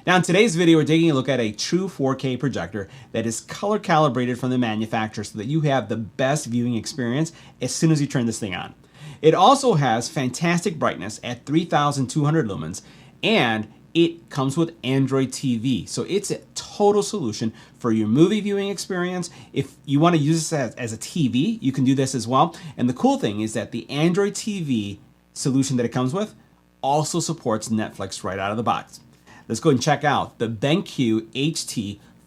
Now in today's video, we're taking a look at a true 4K projector that is color calibrated from the manufacturer so that you have the best viewing experience as soon as you turn this thing on. It also has fantastic brightness at 3200 lumens, and it comes with Android TV. So it's a total solution for your movie viewing experience. If you want to use this as a TV, you can do this as well. And the cool thing is that the Android TV solution that it comes with also supports Netflix right out of the box. Let's go and check out the BenQ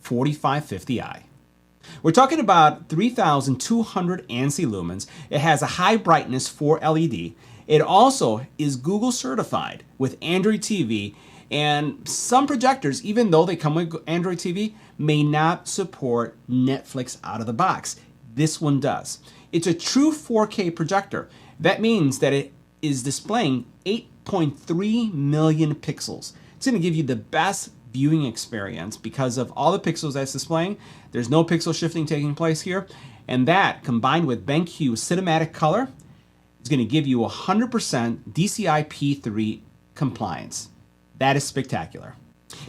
HT4550i. We're talking about 3200 ANSI lumens. It has a high brightness for LED. It also is Google certified with Android TV, and some projectors, even though they come with Android TV, may not support Netflix out of the box. This one does. It's a true 4K projector. That means that it is displaying 8.3 million pixels. It's going to give you the best viewing experience because of all the pixels that's displaying. There's no pixel shifting taking place here. And that, combined with BenQ cinematic color, is going to give you 100% DCI P3 compliance. That is spectacular.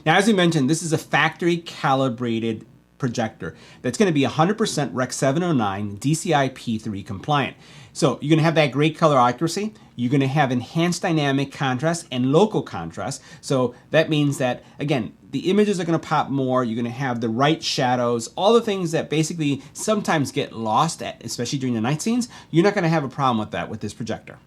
Now, as we mentioned, this is a factory calibrated projector that's going to be 100% Rec 709 DCI P3 compliant. So you're going to have that great color accuracy. You're going to have enhanced dynamic contrast and local contrast. So that means that, again, the images are going to pop more. You're going to have the right shadows, all the things that basically sometimes get lost, especially during the night scenes. You're not going to have a problem with that with this projector.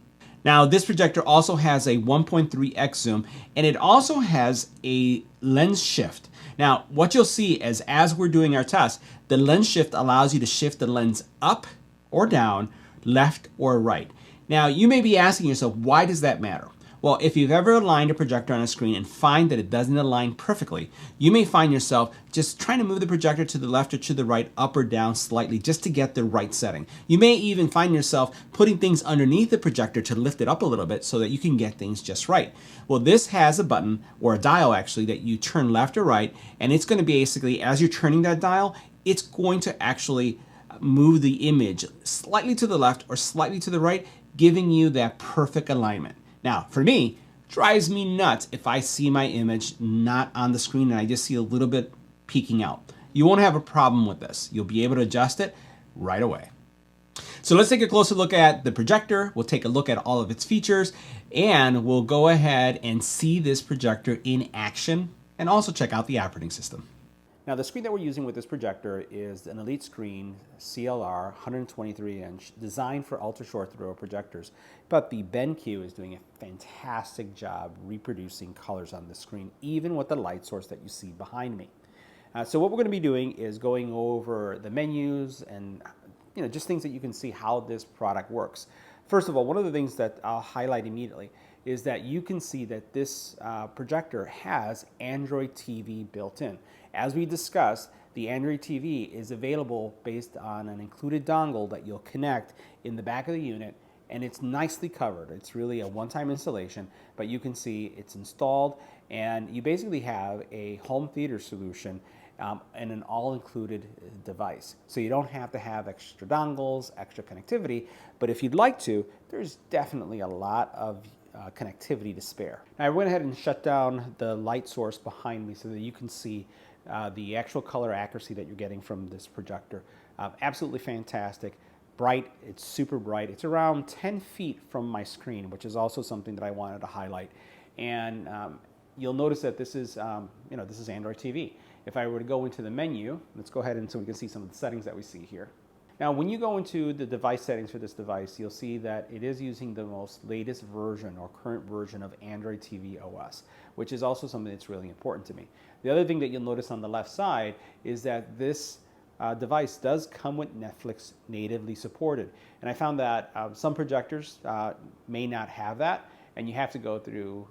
Now, this projector also has a 1.3x zoom, and it also has a lens shift. Now, what you'll see is as we're doing our test, the lens shift allows you to shift the lens up or down, left or right. Now, you may be asking yourself, why does that matter? Well, if you've ever aligned a projector on a screen and find that it doesn't align perfectly, you may find yourself just trying to move the projector to the left or to the right, up or down slightly, just to get the right setting. You may even find yourself putting things underneath the projector to lift it up a little bit so that you can get things just right. Well, this has a button, or a dial actually, that you turn left or right, and it's going to be basically, as you're turning that dial, it's going to actually move the image slightly to the left or slightly to the right, giving you that perfect alignment. Now, for me, drives me nuts if I see my image not on the screen and I just see a little bit peeking out. You won't have a problem with this. You'll be able to adjust it right away. So let's take a closer look at the projector. We'll take a look at all of its features, and we'll go ahead and see this projector in action and also check out the operating system. Now, the screen that we're using with this projector is an Elite Screen CLR 123-inch, designed for ultra-short throw projectors. But the BenQ is doing a fantastic job reproducing colors on the screen, even with the light source that you see behind me. So what we're going to be doing is going over the menus and just things that you can see how this product works. First of all, one of the things that I'll highlight immediately is that you can see that this projector has Android TV built in. As we discussed, the Android TV is available based on an included dongle that you'll connect in the back of the unit, and it's nicely covered. It's really a one-time installation, but you can see it's installed, and you basically have a home theater solution and an all-included device. So you don't have to have extra dongles, extra connectivity, but if you'd like to, there's definitely a lot of connectivity to spare. Now I went ahead and shut down the light source behind me so that you can see the actual color accuracy that you're getting from this projector. Absolutely fantastic. Bright, it's super bright. It's around 10 feet from my screen, which is also something that I wanted to highlight. And you'll notice that this is, this is Android TV. If I were to go into the menu, let's go ahead and so we can see some of the settings that we see here. Now, when you go into the device settings for this device, you'll see that it is using the most latest version or current version of Android TV OS, which is also something that's really important to me. The other thing that you'll notice on the left side is that this device does come with Netflix natively supported. And I found that some projectors may not have that, and you have to go through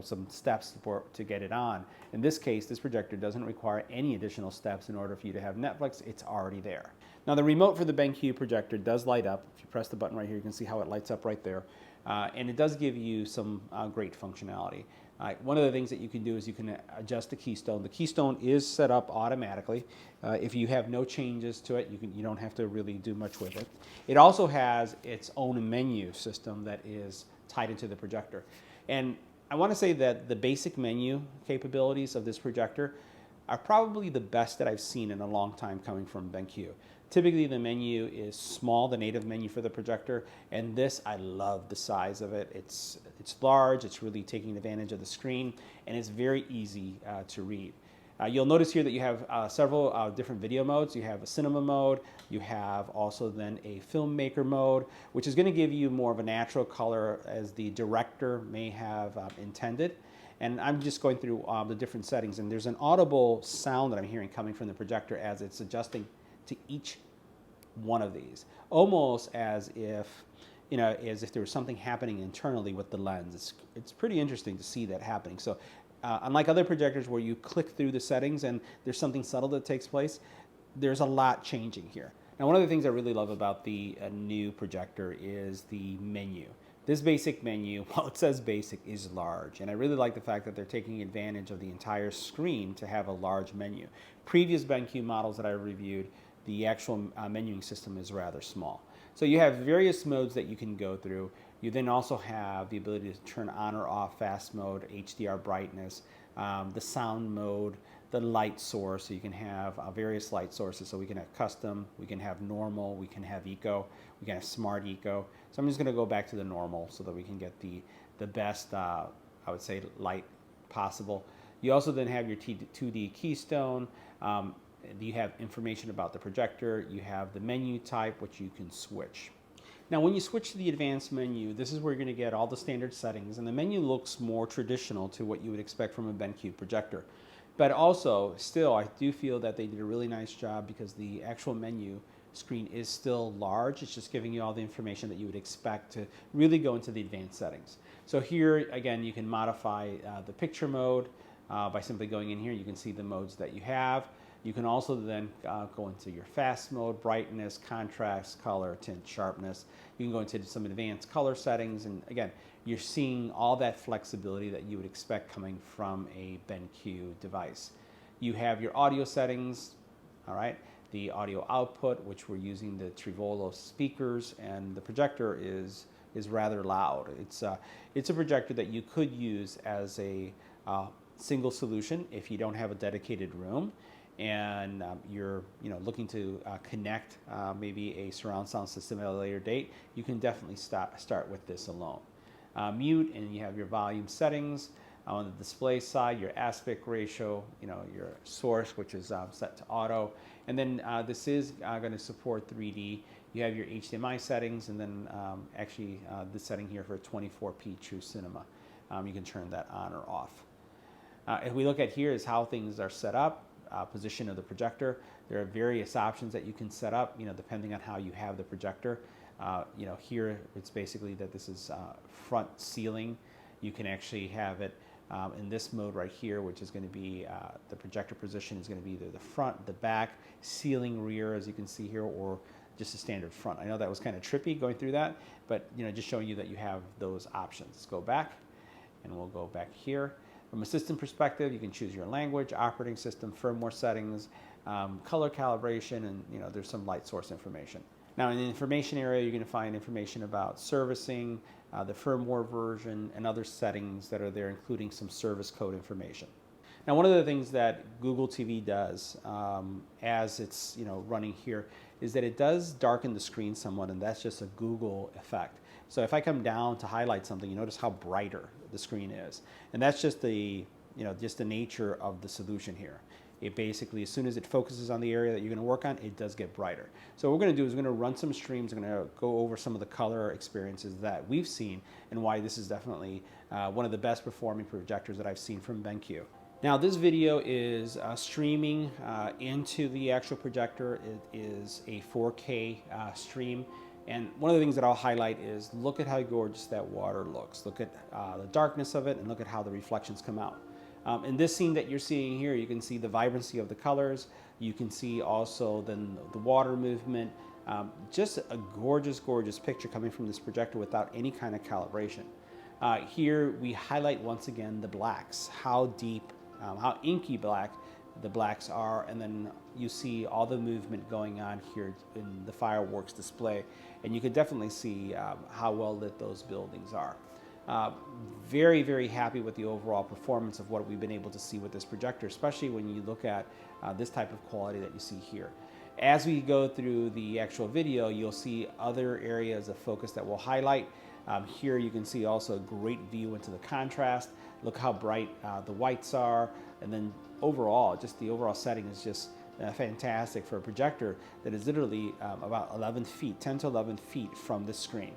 some steps to get it on. In this case, this projector doesn't require any additional steps in order for you to have Netflix. It's already there. Now, the remote for the BenQ projector does light up. If you press the button right here, you can see how it lights up right there. And it does give you some great functionality. One of the things that you can do is you can adjust the keystone. The keystone is set up automatically. If you have no changes to it, you don't have to really do much with it. It also has its own menu system that is tied into the projector. And I want to say that the basic menu capabilities of this projector are probably the best that I've seen in a long time coming from BenQ. Typically the menu is small, the native menu for the projector, and this, I love the size of it. It's large, it's really taking advantage of the screen, and it's very easy to read. You'll notice here that you have several different video modes. You have a cinema mode, you have also then a filmmaker mode, which is going to give you more of a natural color as the director may have intended. And I'm just going through the different settings, and there's an audible sound that I'm hearing coming from the projector as it's adjusting to each one of these, almost as if, you know, as if there was something happening internally with the lens. It's pretty interesting to see that happening. So unlike other projectors where you click through the settings and there's something subtle that takes place, there's a lot changing here. Now, one of the things I really love about the new projector is the menu. This basic menu, while it says basic, is large, and I really like the fact that they're taking advantage of the entire screen to have a large menu. Previous BenQ models that I reviewed, the actual menuing system is rather small. So you have various modes that you can go through. You then also have the ability to turn on or off fast mode, HDR brightness, the sound mode, the light source. So you can have various light sources. So we can have custom, we can have normal, we can have eco, we can have smart eco. So I'm just going to go back to the normal so that we can get the best, I would say, light possible. You also then have your 2D keystone. You have information about the projector. You have the menu type, which you can switch. Now, when you switch to the advanced menu, this is where you're going to get all the standard settings, and the menu looks more traditional to what you would expect from a BenQ projector. But also, still, I do feel that they did a really nice job because the actual menu screen is still large. It's just giving you all the information that you would expect to really go into the advanced settings. So here, again, you can modify the picture mode by simply going in here. You can see the modes that you have. You can also then go into your fast mode, brightness, contrast, color, tint, sharpness. You can go into some advanced color settings, and again, you're seeing all that flexibility that you would expect coming from a BenQ device. You have your audio settings, all right, the audio output, which we're using the Trivolo speakers, and the projector is rather loud. It's a projector that you could use as a single solution if you don't have a dedicated room and you're looking to connect maybe a surround sound system at a later date. You can definitely start with this alone. Mute, and you have your volume settings. On the display side, your aspect ratio, your source, which is set to auto, and then this is going to support 3D. You have your HDMI settings, and then actually the setting here for 24p True Cinema. You can turn that on or off. If we look at here is how things are set up. Position of the projector. There are various options that you can set up, depending on how you have the projector. Here it's basically that this is front ceiling. You can actually have it in this mode right here, which is going to be the projector position is going to be either the front, the back, ceiling, rear, as you can see here, or just a standard front. I know that was kind of trippy going through that, but just showing you that you have those options. Let's go back, and we'll go back here. From a system perspective, you can choose your language, operating system, firmware settings, color calibration, and there's some light source information. Now in the information area, you're going to find information about servicing, the firmware version, and other settings that are there, including some service code information. Now, one of the things that Google TV does as it's running here is that it does darken the screen somewhat, and that's just a Google effect. So if I come down to highlight something, you notice how brighter the screen is, and that's just the just the nature of the solution here. It basically, as soon as it focuses on the area that you're going to work on, it does get brighter. So what we're going to do is we're going to run some streams. We're going to go over some of the color experiences that we've seen and why this is definitely one of the best performing projectors that I've seen from BenQ. Now this video is streaming into the actual projector. It is a 4K stream. And one of the things that I'll highlight is look at how gorgeous that water looks. Look at the darkness of it, and look at how the reflections come out. In this scene that you're seeing here, you can see the vibrancy of the colors. You can see also then the water movement. Just a gorgeous, gorgeous picture coming from this projector without any kind of calibration. Here we highlight once again the blacks, how deep, how inky black the blacks are, and then you see all the movement going on here in the fireworks display, and you can definitely see how well lit those buildings are. Very, very happy with the overall performance of what we've been able to see with this projector, especially when you look at this type of quality that you see here. As we go through the actual video, you'll see other areas of focus that we'll highlight. Here you can see also a great view into the contrast. Look how bright the whites are, and then overall, just the overall setting is just fantastic for a projector that is literally about 11 feet, 10 to 11 feet from the screen.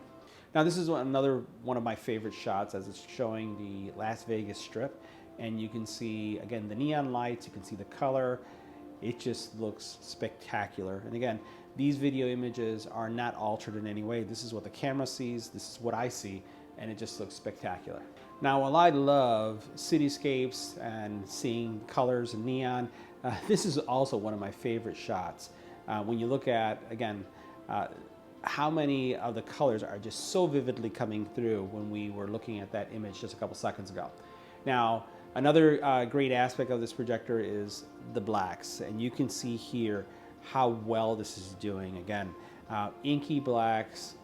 Now this is another one of my favorite shots, as it's showing the Las Vegas Strip, and you can see again the neon lights, you can see the color. It just looks spectacular. And again, these video images are not altered in any way. This is what the camera sees, this is what I see, and it just looks spectacular. Now, while I love cityscapes and seeing colors and neon, this is also one of my favorite shots. When you look at, again, how many of the colors are just so vividly coming through when we were looking at that image just a couple seconds ago. Now, another great aspect of this projector is the blacks, and you can see here how well this is doing. Again, inky blacks,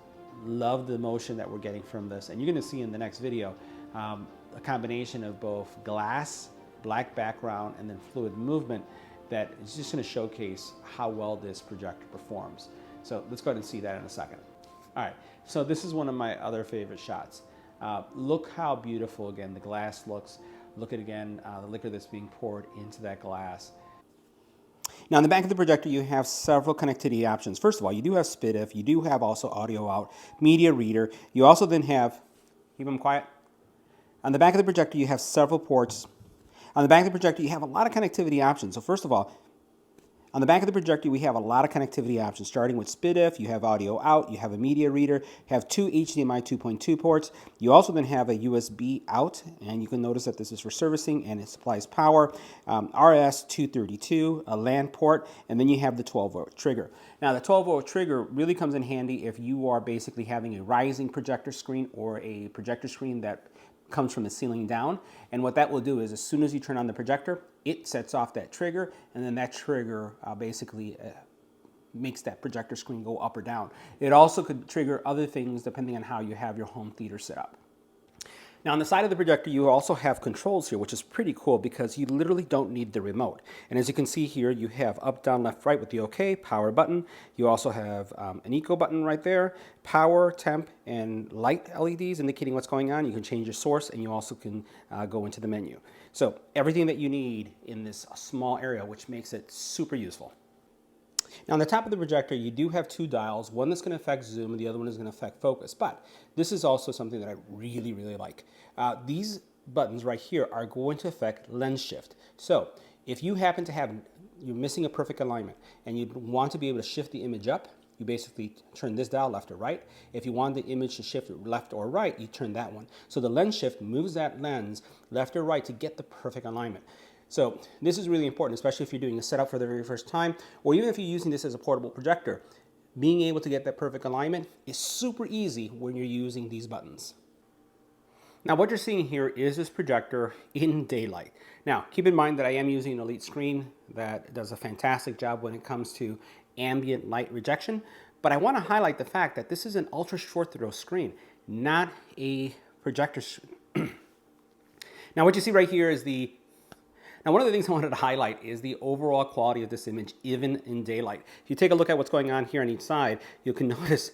love the motion that we're getting from this, and you're going to see in the next video a combination of both glass, black background, and then fluid movement that is just going to showcase how well this projector performs. So let's go ahead and see that in a second. All right, so this is one of my other favorite shots. Look how beautiful, again, the glass looks. Look at, again, the liquor that's being poured into that glass. Now, in the back of the projector, you have several connectivity options. First of all, you do have SPDIF. You do have also audio out, media reader. You also then have, keep them quiet. On the back of the projector, you have several ports. On the back of the projector, you have a lot of connectivity options. So first of all, on the back of the projector, we have a lot of connectivity options, starting with SPDIF. You have audio out, you have a media reader, you have two HDMI 2.2 ports. You also then have a USB out, and you can notice that this is for servicing and it supplies power. RS-232, a LAN port, and then you have the 12-volt trigger. Now, the 12-volt trigger really comes in handy if you are basically having a rising projector screen or a projector screen that comes from the ceiling down, and what that will do is as soon as you turn on the projector, it sets off that trigger, and then that trigger basically makes that projector screen go up or down. It also could trigger other things depending on how you have your home theater set up. Now, on the side of the projector, you also have controls here, which is pretty cool because you literally don't need the remote. And as you can see here, you have up, down, left, right with the OK, power button. You also have an eco button right there, power, temp, and light LEDs indicating what's going on. You can change your source, and you also can go into the menu. So everything that you need in this small area, which makes it super useful. Now, on the top of the projector, you do have two dials, one that's going to affect zoom and the other one is going to affect focus. But this is also something that I really, really like. These buttons right here are going to affect lens shift. So if you happen to have, you're missing a perfect alignment and you want to be able to shift the image up, you basically turn this dial left or right. If you want the image to shift left or right, you turn that one. So the lens shift moves that lens left or right to get the perfect alignment. So this is really important, especially if you're doing a setup for the very first time, or even if you're using this as a portable projector. Being able to get that perfect alignment is super easy when you're using these buttons. Now, what you're seeing here is this projector in daylight. Now, keep in mind that I am using an Elite screen that does a fantastic job when it comes to ambient light rejection, but I want to highlight the fact that this is an ultra short throw screen, not a projector. Now, what you see right here is Now, one of the things I wanted to highlight is the overall quality of this image, even in daylight. If you take a look at what's going on here on each side, you can notice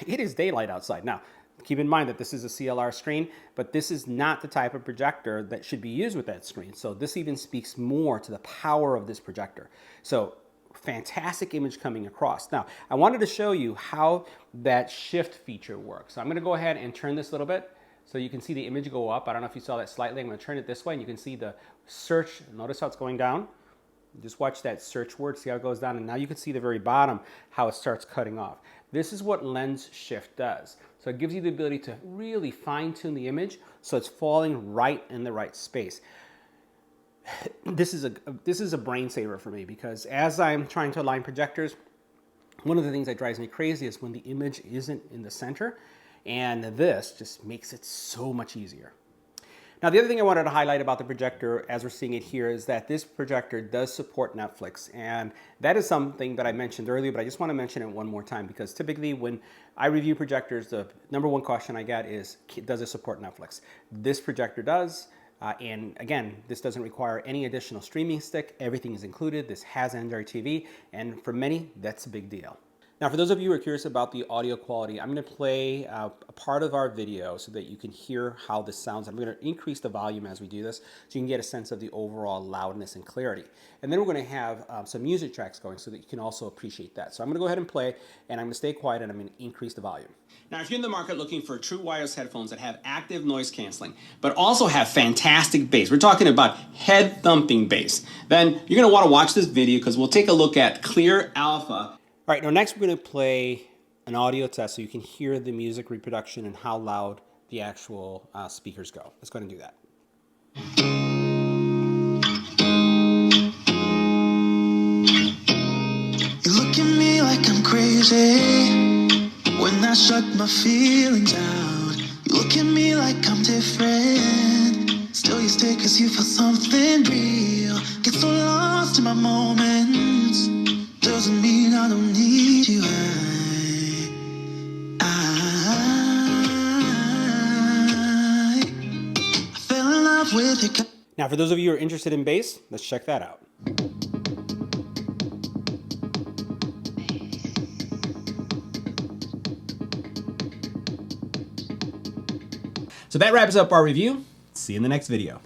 it is daylight outside. Now, keep in mind that this is a CLR screen, but this is not the type of projector that should be used with that screen. So this even speaks more to the power of this projector. So fantastic image coming across. Now, I wanted to show you how that shift feature works. So I'm going to go ahead and turn this a little bit so you can see the image go up. I don't know if you saw that slightly. I'm going to turn it this way and you can see the search. Notice how it's going down. Just watch that search word, see how it goes down, and now you can see the very bottom how it starts cutting off. This is what lens shift does. So it gives you the ability to really fine-tune the image so it's falling right in the right space. This is a brain saver for me because as I'm trying to align projectors, one of the things that drives me crazy is when the image isn't in the center, and this just makes it so much easier. Now, the other thing I wanted to highlight about the projector as we're seeing it here is that this projector does support Netflix. And that is something that I mentioned earlier, but I just want to mention it one more time because typically when I review projectors, the number one question I get is, does it support Netflix? This projector does. And again, this doesn't require any additional streaming stick. Everything is included. This has Android TV. And for many, that's a big deal. Now, for those of you who are curious about the audio quality, I'm going to play a part of our video so that you can hear how this sounds. I'm going to increase the volume as we do this so you can get a sense of the overall loudness and clarity. And then we're going to have some music tracks going so that you can also appreciate that. So I'm going to go ahead and play, and I'm going to stay quiet, and I'm going to increase the volume. Now, if you're in the market looking for true wireless headphones that have active noise canceling, but also have fantastic bass, we're talking about head thumping bass, then you're going to want to watch this video because we'll take a look at Clear Alpha. All right, now next we're going to play an audio test so you can hear the music reproduction and how loud the actual speakers go. Let's go ahead and do that. You look at me like I'm crazy when I shut my feelings out. You look at me like I'm different. Still you stay cause you feel something real. Get so lost in my moments. Doesn't mean I don't need you. I fell in love with you. Now, for those of you who are interested in bass, let's check that out. So that wraps up our review. See you in the next video.